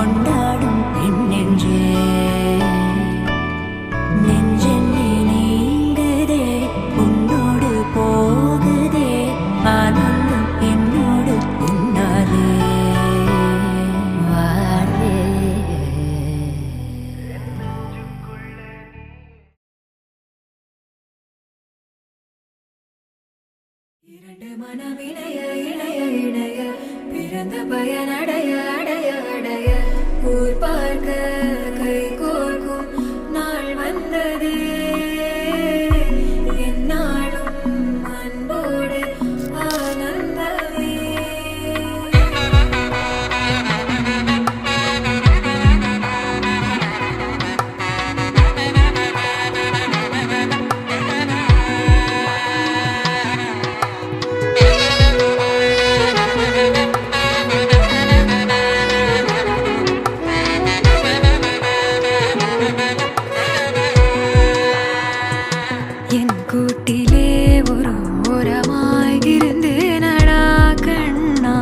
கொண்டாடும் என் நெஞ்சே நெஞ்சென்னி நீங்குதே உன்னோடு போகுதே ஆனந்தம் என்னோடு உன்னாலே வாழே இரண்டு மனம் இணைய இணைய இணைய பிறந்த பயன் அடைய அடைய அடைய ஊர் பார்க்க கை கோர்க்கும் நாள் வந்தது என்னாலும் அன்போடு ஆனந்தமே என் கூட்டிலே ஒரு ஓரமாய் இருந்தேனடா கண்ணா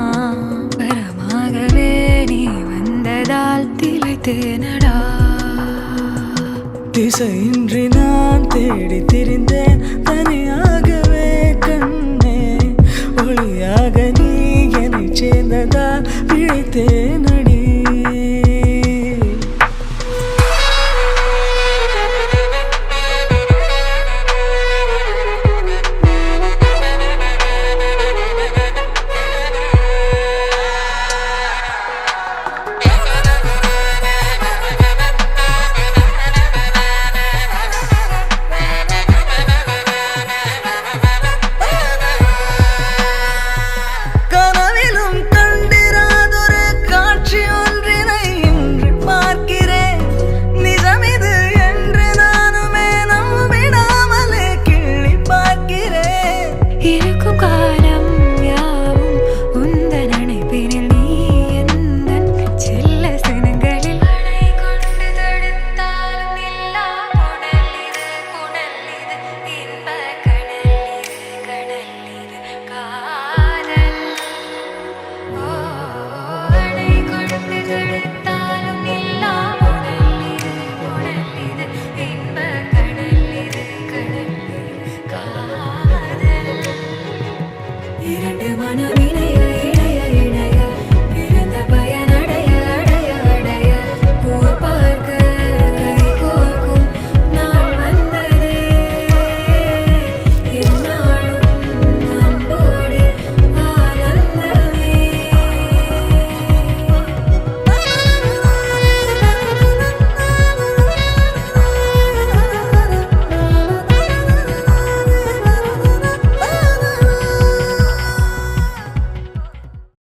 வரமாகவே நீ வந்ததால் திளைத்தேனடா திசையின்றி நான் தேடி திரிந்தேன் தனியாகவே கண்ணே ஒளியாக நீ என்னை சேர்ந்ததா பிழைத்தேனடி கனவிலும் கண்டிராதொரு காட்சி ஒன்றினை இன்று பார்க்கிறேன் நிஜமிது என்று நானுமே நம்பிடாமலே கிள்ளி பார்க்கிறேன் இருக்கும் காலம் யாவும் உந்தன் அணைப்பினில் நீ எந்தன் செல்ல சினங்களில் அணை கொண்டு தடுத்தாலும் இல்லா புனல் இது இன்ப கடல் இது காதல் அணை கொண்டு தடுத்தாலும் இல்லா புனல் இது இன்ப கடல் இது காதல்